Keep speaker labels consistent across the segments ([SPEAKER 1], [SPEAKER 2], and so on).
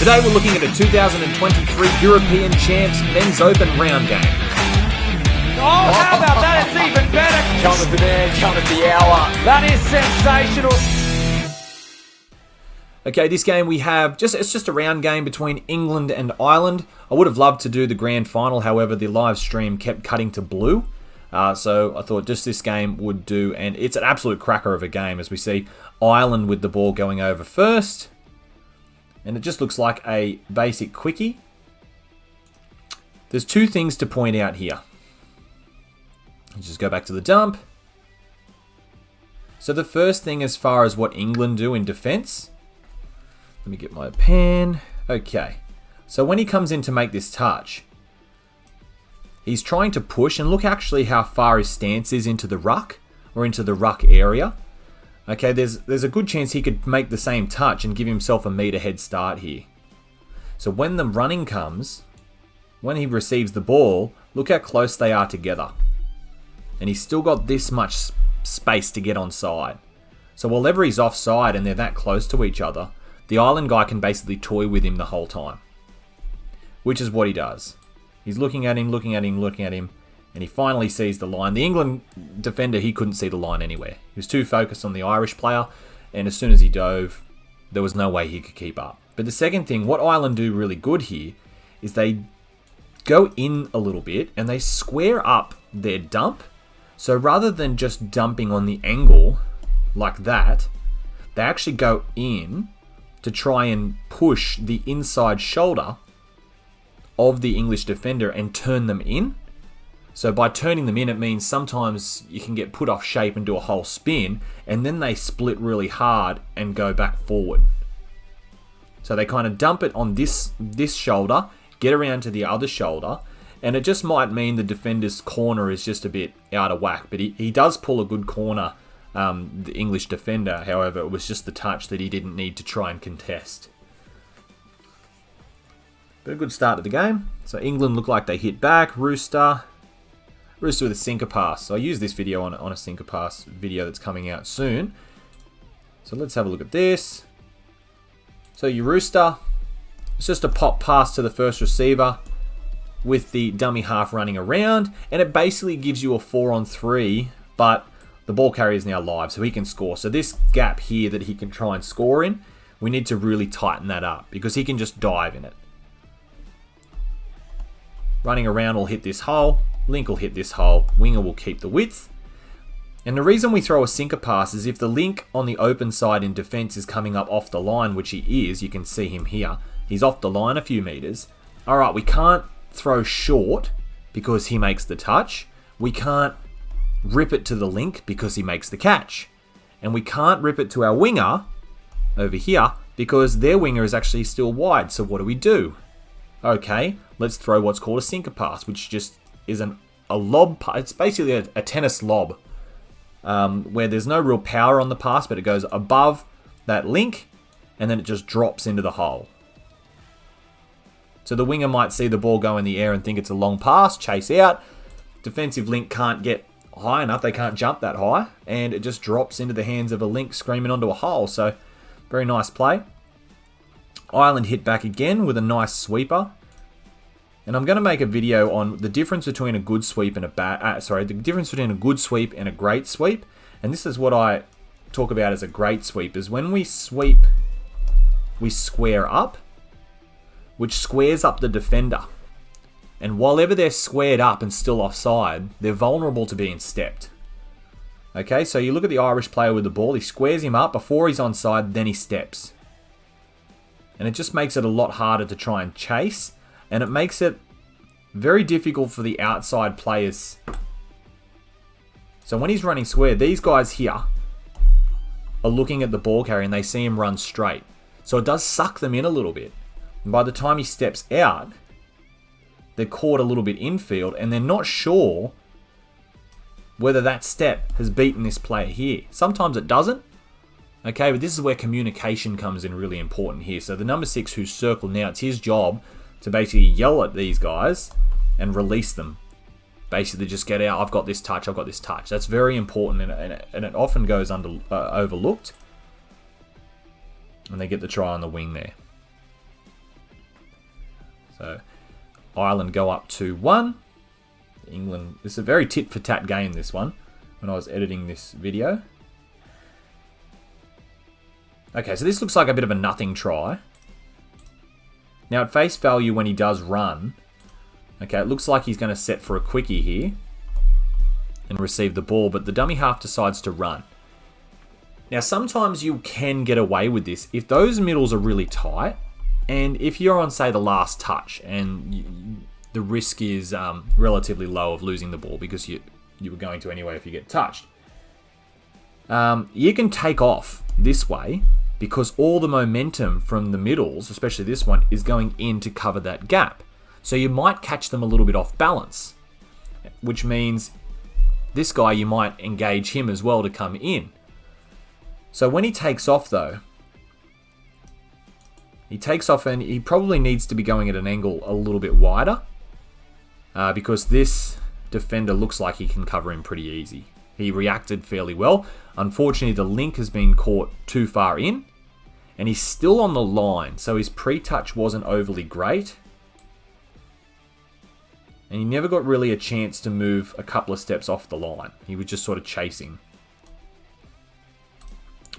[SPEAKER 1] Today we're looking at a 2023 European Champs Men's Open round game.
[SPEAKER 2] Oh, how about that? It's even better.
[SPEAKER 3] Come at the man, come at the hour.
[SPEAKER 2] That is sensational.
[SPEAKER 1] Okay, this game we have, it's just a round game between England and Ireland. I would have loved to do the grand final, however the live stream kept cutting to blue. So I thought just this game would do, and it's an absolute cracker of a game as we see Ireland with the ball going over first. And it just looks like a basic quickie. There's two things to point out here. Let's just go back to the dump. So the first thing as far as what England do in defense. Let me get my pen. Okay. So when he comes in to make this touch, he's trying to push, and look actually how far his stance is into the ruck, or into the ruck area. Okay, there's a good chance he could make the same touch and give himself a metre head start here. So when the running comes, when he receives the ball, look how close they are together. And he's still got this much space to get onside. So whenever he's offside and they're that close to each other, the Ireland guy can basically toy with him the whole time. Which is what he does. He's looking at him, looking at him, looking at him, and he finally sees the line. The England defender, he couldn't see the line anywhere. He was too focused on the Irish player, and as soon as he dove, there was no way he could keep up. But the second thing, what Ireland do really good here, is they go in a little bit, and they square up their dump. So rather than just dumping on the angle like that, they actually go in to try and push the inside shoulder of the English defender and turn them in. So by turning them in, it means sometimes you can get put off shape and do a whole spin, and then they split really hard and go back forward. So they kind of dump it on this shoulder, get around to the other shoulder, and it just might mean the defender's corner is just a bit out of whack. But he does pull a good corner, the English defender. However, it was just the touch that he didn't need to try and contest. But a good start to the game. So England look like they hit back. Rooster with a sinker pass. So I use this video on a sinker pass video that's coming out soon. So let's have a look at this. So your Rooster, it's just a pop pass to the first receiver with the dummy half running around, and it basically gives you a 4-on-3, but the ball carrier is now live, so he can score. So this gap here that he can try and score in, we need to really tighten that up because he can just dive in it. Running around will hit this hole. Link will hit this hole. Winger will keep the width. And the reason we throw a sinker pass is if the link on the open side in defense is coming up off the line, which he is, you can see him here. He's off the line a few meters. All right, we can't throw short because he makes the touch. We can't rip it to the link because he makes the catch. And we can't rip it to our winger over here because their winger is actually still wide. So what do? Okay, let's throw what's called a sinker pass, which just is a lob. It's basically a tennis lob where there's no real power on the pass, but it goes above that link and then it just drops into the hole. So the winger might see the ball go in the air and think it's a long pass, chase out. Defensive link can't get high enough, they can't jump that high, and it just drops into the hands of a link screaming onto a hole. So very nice play. Ireland hit back again with a nice sweeper. And I'm going to make a video on the difference between a good sweep and the difference between a good sweep and a great sweep. And this is what I talk about as a great sweep, is when we sweep, we square up, which squares up the defender. And while ever they're squared up and still offside, they're vulnerable to being stepped. Okay, so you look at the Irish player with the ball, he squares him up before he's onside, then he steps. And it just makes it a lot harder to try and chase. And it makes it very difficult for the outside players. So when he's running square, these guys here are looking at the ball carrier and they see him run straight. So it does suck them in a little bit. And by the time he steps out, they're caught a little bit infield and they're not sure whether that step has beaten this player here. Sometimes it doesn't. Okay, but this is where communication comes in really important here. So the number 6 who's circled now, it's his job to basically yell at these guys and release them. Basically just get out, I've got this touch, I've got this touch. That's very important and it often goes overlooked. And they get the try on the wing there. So Ireland go up 2-1. England, this is a very tit for tat game, this one, when I was editing this video. Okay, so this looks like a bit of a nothing try. Now at face value when he does run, okay, it looks like he's going to set for a quickie here and receive the ball, but the dummy half decides to run. Now sometimes you can get away with this if those middles are really tight, and if you're on, say, the last touch and the risk is relatively low of losing the ball because you were going to anyway if you get touched. You can take off this way because all the momentum from the middles, especially this one, is going in to cover that gap. So you might catch them a little bit off balance, which means this guy, you might engage him as well to come in. So when he takes off though, he takes off and he probably needs to be going at an angle a little bit wider because this defender looks like he can cover him pretty easy. He reacted fairly well. Unfortunately, the link has been caught too far in and he's still on the line. So his pre-touch wasn't overly great. And he never got really a chance to move a couple of steps off the line. He was just sort of chasing.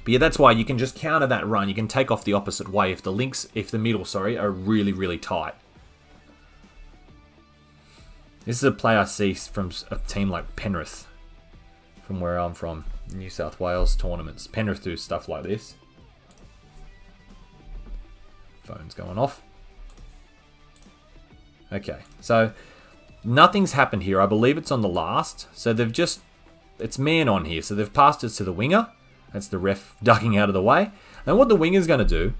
[SPEAKER 1] But yeah, that's why you can just counter that run. You can take off the opposite way if the middle, are really, really tight. This is a play I see from a team like Penrith, from where I'm from, New South Wales tournaments. Penrith do stuff like this. Phone's going off. Okay, so nothing's happened here. I believe it's on the last. So it's man on here. So they've passed it to the winger. That's the ref ducking out of the way. And what the winger's going to do,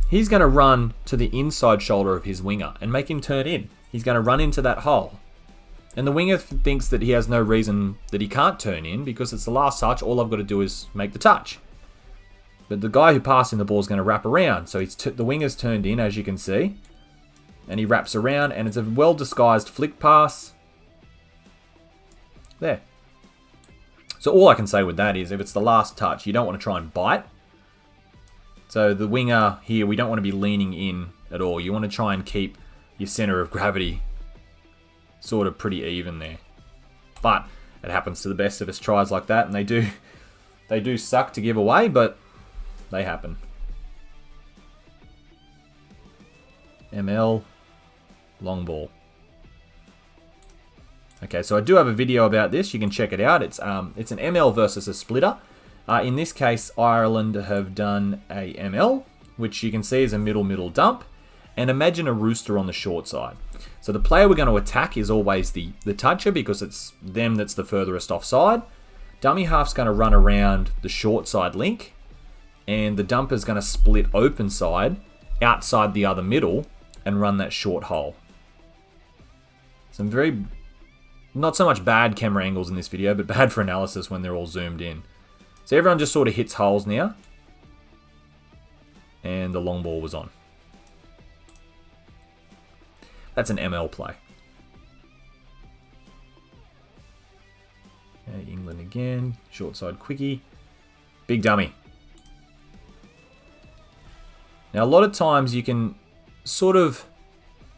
[SPEAKER 1] he's going to run to the inside shoulder of his winger and make him turn in. He's going to run into that hole. And the winger thinks that he has no reason that he can't turn in because it's the last touch. All I've got to do is make the touch. But the guy who passed in the ball is going to wrap around. So the winger's turned in, as you can see. And he wraps around, and it's a well-disguised flick pass. There. So all I can say with that is if it's the last touch, you don't want to try and bite. So the winger here, we don't want to be leaning in at all. You want to try and keep your center of gravity sort of pretty even there. But it happens to the best of us, tries like that, and they do suck to give away, but they happen. ML, long ball. Okay, so I do have a video about this. You can check it out. It's an ML versus a splitter. In this case, Ireland have done a ML, which you can see is a middle dump. And imagine a rooster on the short side. So the player we're going to attack is always the toucher because it's them that's the furthest offside. Dummy half's going to run around the short side link. And the dumper's going to split open side outside the other middle and run that short hole. Some very... not so much bad camera angles in this video, but bad for analysis when they're all zoomed in. So everyone just sort of hits holes now. And the long ball was on. That's an ML play. Okay, England again. Short side quickie. Big dummy. Now a lot of times you can sort of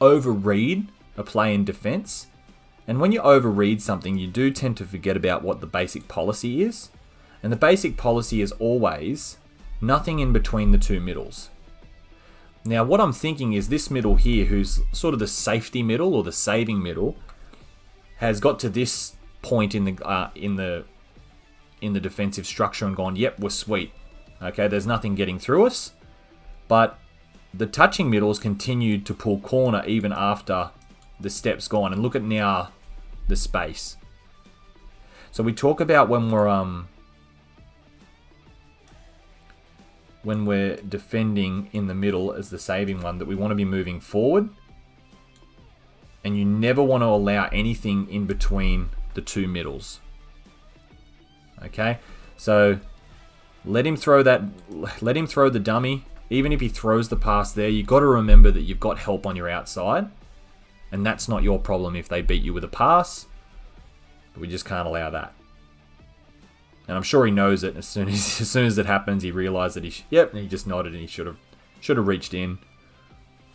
[SPEAKER 1] overread a play in defense. And when you overread something, you do tend to forget about what the basic policy is. And the basic policy is always nothing in between the two middles. Now, what I'm thinking is this middle here, who's sort of the safety middle or the saving middle, has got to this point in the defensive structure and gone, yep, we're sweet. Okay, there's nothing getting through us. But the touching middles continued to pull corner even after the step's gone, and look at now the space. So we talk about when we're defending in the middle as the saving one that we want to be moving forward, and you never want to allow anything in between the two middles. Okay, so let him throw the dummy. Even if he throws the pass there, you've got to remember that you've got help on your outside. And that's not your problem if they beat you with a pass. But we just can't allow that. And I'm sure he knows it. As soon as it happens, he realised that and he just nodded and he should have reached in.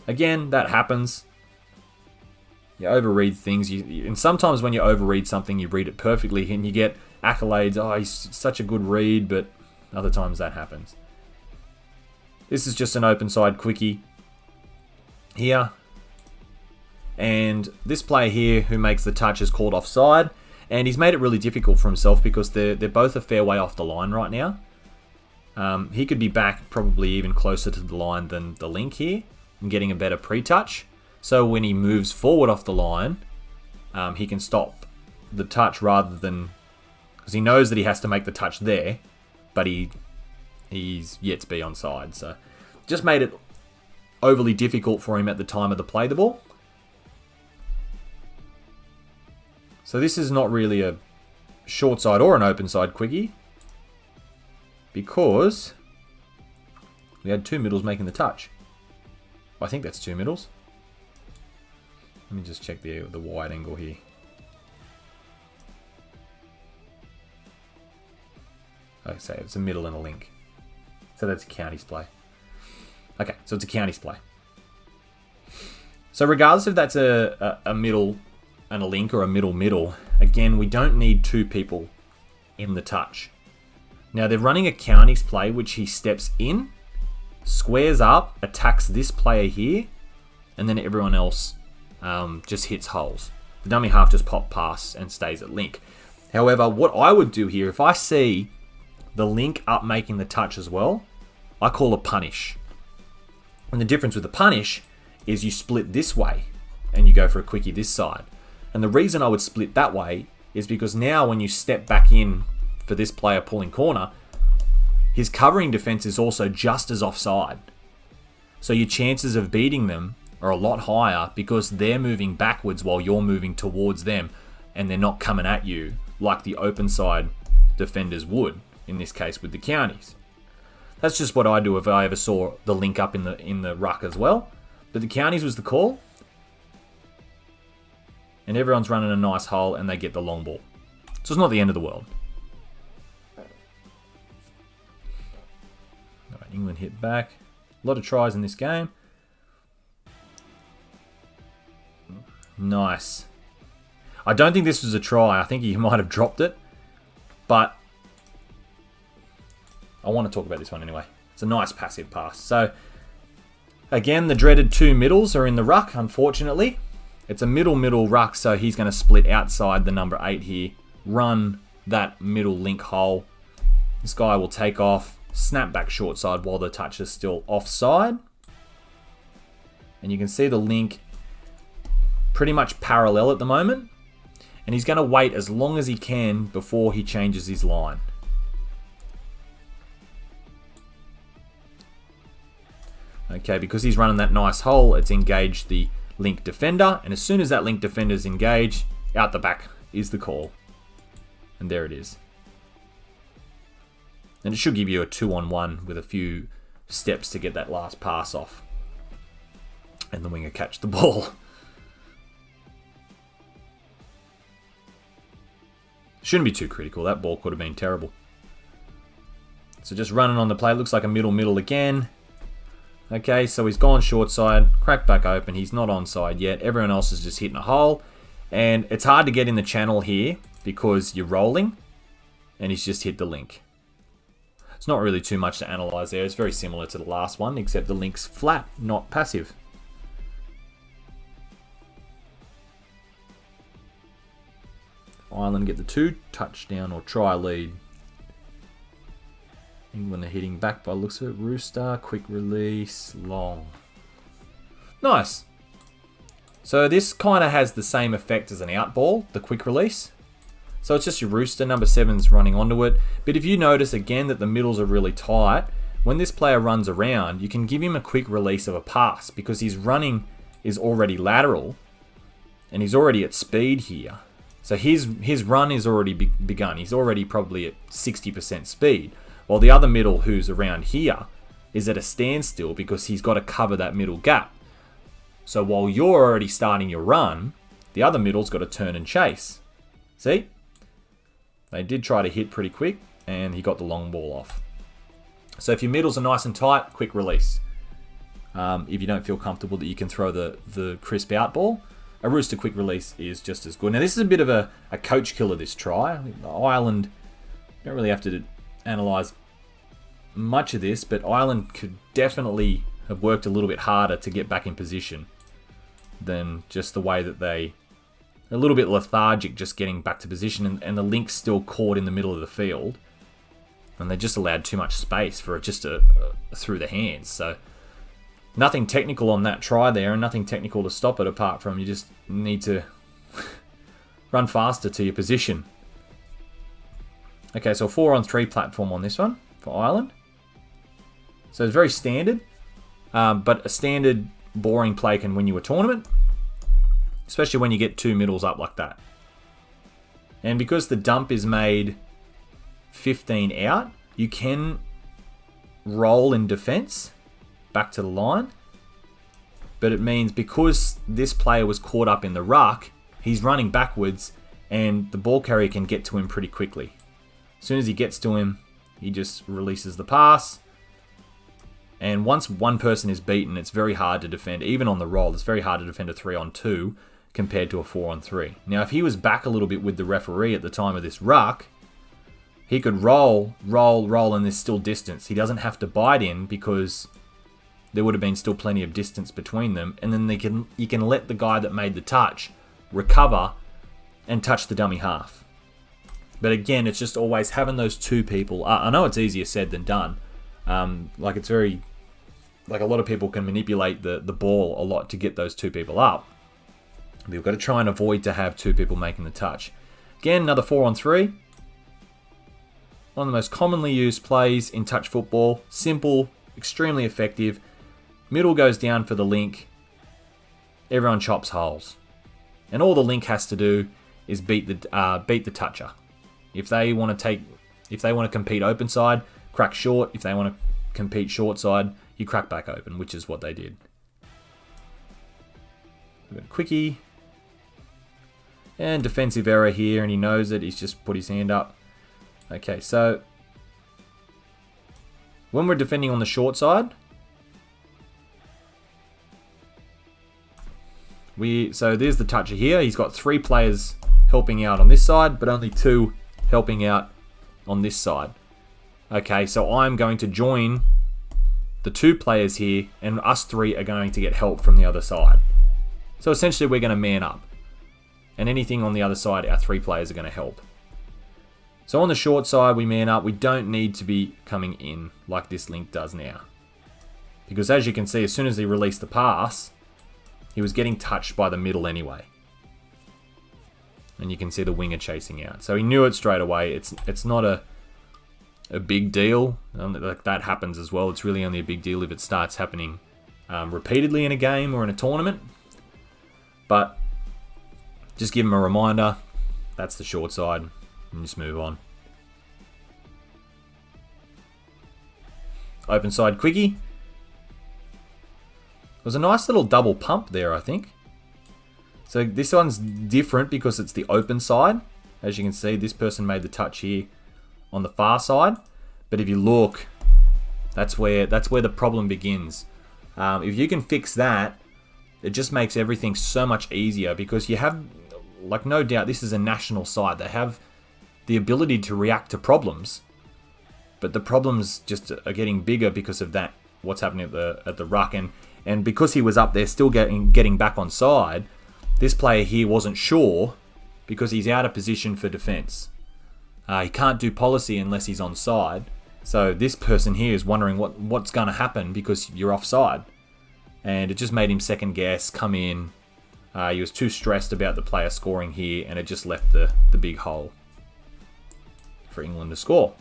[SPEAKER 1] Again, that happens. You overread things, and sometimes when you overread something, you read it perfectly, and you get accolades. Oh, he's such a good read, but other times that happens. This is just an open side quickie here, and this player here who makes the touch is called offside, and he's made it really difficult for himself because they're both a fair way off the line right now. He could be back probably even closer to the line than the link here and getting a better pre-touch. So when he moves forward off the line, he can stop the touch rather than... Because he knows that he has to make the touch there, but he's yet to be onside. So just made it overly difficult for him at the time of the play the ball. So this is not really a short side or an open side quickie, because we had two middles making the touch. I think that's two middles. Let me just check the wide angle here. Like I say, it's a middle and a link. So that's a counties play. Okay, so it's a counties play. So regardless if that's a middle and a link or a middle, again, we don't need two people in the touch. Now they're running a counties play, which he steps in, squares up, attacks this player here, and then everyone else just hits holes. The dummy half just pop past and stays at link. However, what I would do here, if I see the link up making the touch as well, I call a punish. And the difference with the punish is you split this way and you go for a quickie this side. And the reason I would split that way is because now when you step back in for this player pulling corner, his covering defense is also just as offside. So your chances of beating them are a lot higher because they're moving backwards while you're moving towards them, and they're not coming at you like the open side defenders would, in this case with the counties. That's just what I do if I ever saw the link up in the ruck as well. But the counties was the call, and everyone's running a nice hole and they get the long ball. So it's not the end of the world. All right, England hit back. A lot of tries in this game. Nice. I don't think this was a try. I think he might have dropped it. But I want to talk about this one anyway. It's a nice passive pass. So, again, the dreaded two middles are in the ruck, unfortunately. It's a middle ruck, so he's going to split outside the number 8 here. Run that middle link hole. This guy will take off, snap back short side while the touch is still offside. And you can see the link pretty much parallel at the moment. And he's going to wait as long as he can before he changes his line. Okay, because he's running that nice hole, it's engaged the link defender. And as soon as that link defender is engaged, out the back is the call. And there it is. And it should give you a 2-on-1 with a few steps to get that last pass off. And the winger catch the ball. Shouldn't be too critical. That ball could have been terrible. So just running on the play. Looks like a middle again. Okay, so he's gone short side. Cracked back open. He's not onside yet. Everyone else is just hitting a hole. And it's hard to get in the channel here because you're rolling. And he's just hit the link. It's not really too much to analyse there. It's very similar to the last one, except the link's flat, not passive. Ireland get the 2 touchdown or try lead. England are hitting back by looks of it. Rooster, quick release, long. Nice. So this kind of has the same effect as an out ball, the quick release. So it's just your Rooster, number 7's running onto it. But if you notice again that the middles are really tight, when this player runs around, you can give him a quick release of a pass because his running is already lateral and he's already at speed here. So his run is already begun. He's already probably at 60% speed. While the other middle who's around here is at a standstill because he's got to cover that middle gap. So while you're already starting your run, the other middle's got to turn and chase. See? They did try to hit pretty quick and he got the long ball off. So if your middles are nice and tight, quick release. If you don't feel comfortable that you can throw the crisp out ball, a rooster quick release is just as good. Now, this is a bit of a coach killer, this try. Ireland don't really have to analyse much of this, but Ireland could definitely have worked a little bit harder to get back in position than just the way that they... A little bit lethargic just getting back to position, and the link's still caught in the middle of the field. And they just allowed too much space for it just to, through the hands. So nothing technical on that try there, and nothing technical to stop it apart from you just need to run faster to your position. Okay, so a 4-on-3 platform on this one for Ireland. So it's very standard, but a standard boring play can win you a tournament, especially when you get 2 middles up like that. And because the dump is made 15 out, you can roll in defense back to the line. But it means because this player was caught up in the ruck, he's running backwards and the ball carrier can get to him pretty quickly. As soon as he gets to him, he just releases the pass. And once one person is beaten, it's very hard to defend. Even on the roll, it's very hard to defend a 3-on-2 compared to a 4-on-3. Now, if he was back a little bit with the referee at the time of this ruck, he could roll, and there's still distance. He doesn't have to bite in because there would have been still plenty of distance between them. And then you can let the guy that made the touch recover and touch the dummy half. But again, it's just always having those 2 people. I know it's easier said than done. It's very... Like a lot of people can manipulate the ball a lot to get those 2 people up. But you've got to try and avoid to have 2 people making the touch. Again, another 4-on-3. One of the most commonly used plays in touch football. Simple, extremely effective. Middle goes down for the link. Everyone chops holes. And all the link has to do is beat the toucher. If they want to compete open side, crack short. If they want to compete short side, you crack back open, which is what they did. We've got a quickie. And defensive error here, and he knows it. He's just put his hand up. Okay, so when we're defending on the short side, so there's the toucher here. He's got 3 players helping out on this side, but only 2 helping out on this side. Okay, so I'm going to join the 2 players here, and us 3 are going to get help from the other side. So essentially, we're going to man up. And anything on the other side, our 3 players are going to help. So on the short side, we man up. We don't need to be coming in like this link does now. Because as you can see, as soon as he released the pass, he was getting touched by the middle anyway. And you can see the winger chasing out. So he knew it straight away. It's not a big deal. Like that happens as well. It's really only a big deal if it starts happening repeatedly in a game or in a tournament. But just give him a reminder. That's the short side. And just move on. Open side quickie. It was a nice little double pump there, I think. So this one's different because it's the open side. As you can see, this person made the touch here on the far side. But if you look, that's where the problem begins. If you can fix that, it just makes everything so much easier because you have, like, no doubt this is a national side. They have the ability to react to problems, but the problems just are getting bigger because of that. What's happening at the ruck, and because he was up there still getting back on side, this player here wasn't sure because he's out of position for defense. He can't do policy unless he's on side. So this person here is wondering what's going to happen because you're offside, and it just made him second guess, come in. He was too stressed about the player scoring here, and it just left the big hole for England to score.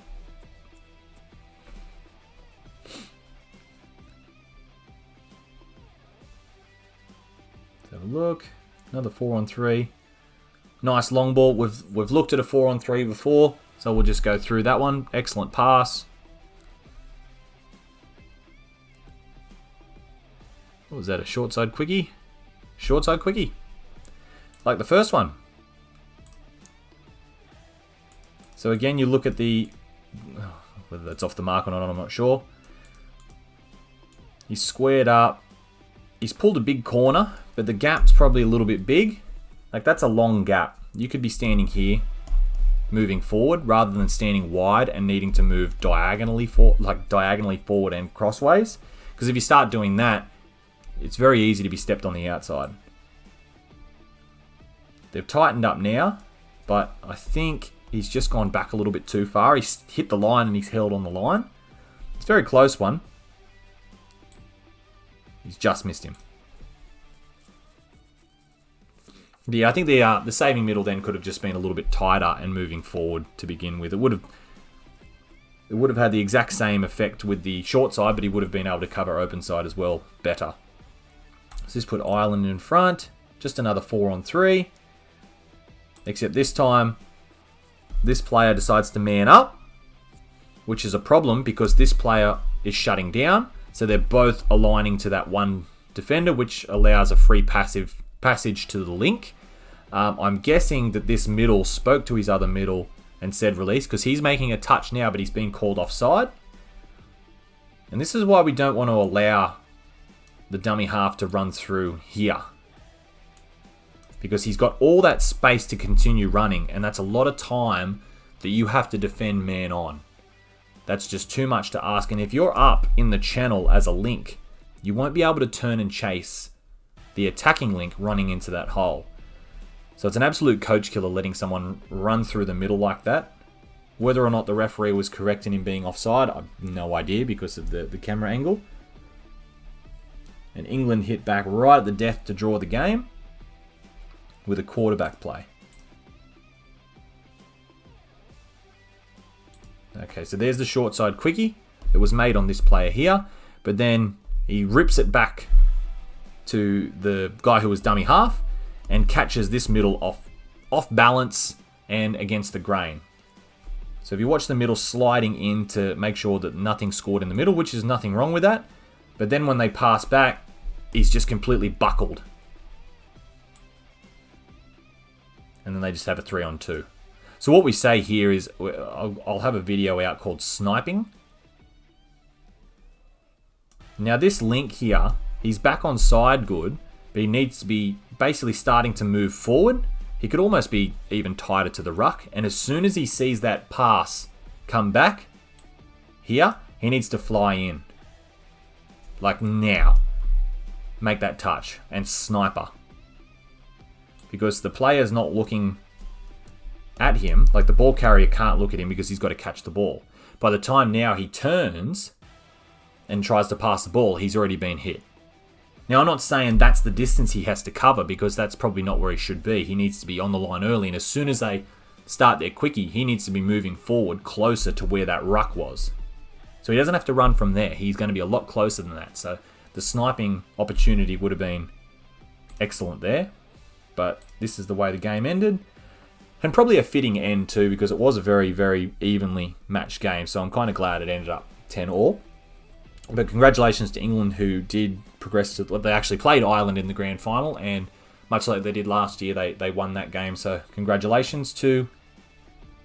[SPEAKER 1] Let's have a look. Another 4-on-3. Nice long ball. We've looked at a 4-on-3 before, so we'll just go through that one. Excellent pass. What was that? A short side quickie? Short side quickie. Like the first one. So again, you look at the... whether that's off the mark or not, I'm not sure. He's squared up. he's pulled a big corner, but the gap's probably a little bit big. Like, that's a long gap. You could be standing here, moving forward, rather than standing wide and needing to move diagonally forward and crossways. Because if you start doing that, it's very easy to be stepped on the outside. They've tightened up now, but I think he's just gone back a little bit too far. He's hit the line and he's held on the line. It's a very close one. He's just missed him. Yeah, I think the saving middle then could have just been a little bit tighter and moving forward to begin with. It would have had the exact same effect with the short side, but he would have been able to cover open side as well better. So just put Ireland in front. Just another 4-on-3. Except this time, this player decides to man up, which is a problem because this player is shutting down. So they're both aligning to that one defender, which allows a free passage to the link. I'm guessing that this middle spoke to his other middle and said release, because he's making a touch now, but he's being called offside. And this is why we don't want to allow the dummy half to run through here, because he's got all that space to continue running, and that's a lot of time that you have to defend man on. That's just too much to ask, and if you're up in the channel as a link, you won't be able to turn and chase the attacking link running into that hole. So it's an absolute coach killer letting someone run through the middle like that. Whether or not the referee was correct in him being offside, I've no idea because of the camera angle. And England hit back right at the death to draw the game with a quarterback play. Okay, so there's the short side quickie. It was made on this player here, but then he rips it back to the guy who was dummy half and catches this middle off balance and against the grain. So if you watch the middle sliding in to make sure that nothing scored in the middle, which is nothing wrong with that, but then when they pass back, he's just completely buckled. And then they just have a 3-on-2. So what we say here is, I'll have a video out called sniping. Now this link here, he's back on side good, but he needs to be basically starting to move forward. He could almost be even tighter to the ruck. And as soon as he sees that pass come back here, he needs to fly in. Like now. Make that touch and sniper. Because the player's not looking at him. Like the ball carrier can't look at him because he's got to catch the ball. By the time now he turns and tries to pass the ball, he's already been hit. Now, I'm not saying that's the distance he has to cover because that's probably not where he should be. He needs to be on the line early, and as soon as they start their quickie, he needs to be moving forward closer to where that ruck was. So he doesn't have to run from there. He's going to be a lot closer than that. So the sniping opportunity would have been excellent there. But this is the way the game ended. And probably a fitting end too, because it was a very, very evenly matched game. So I'm kind of glad it ended up 10-all. But congratulations to England, who did progress to... They actually played Ireland in the grand final, and much like they did last year, they won that game. So congratulations to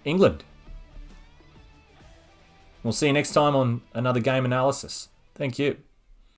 [SPEAKER 1] England. We'll see you next time on another game analysis. Thank you.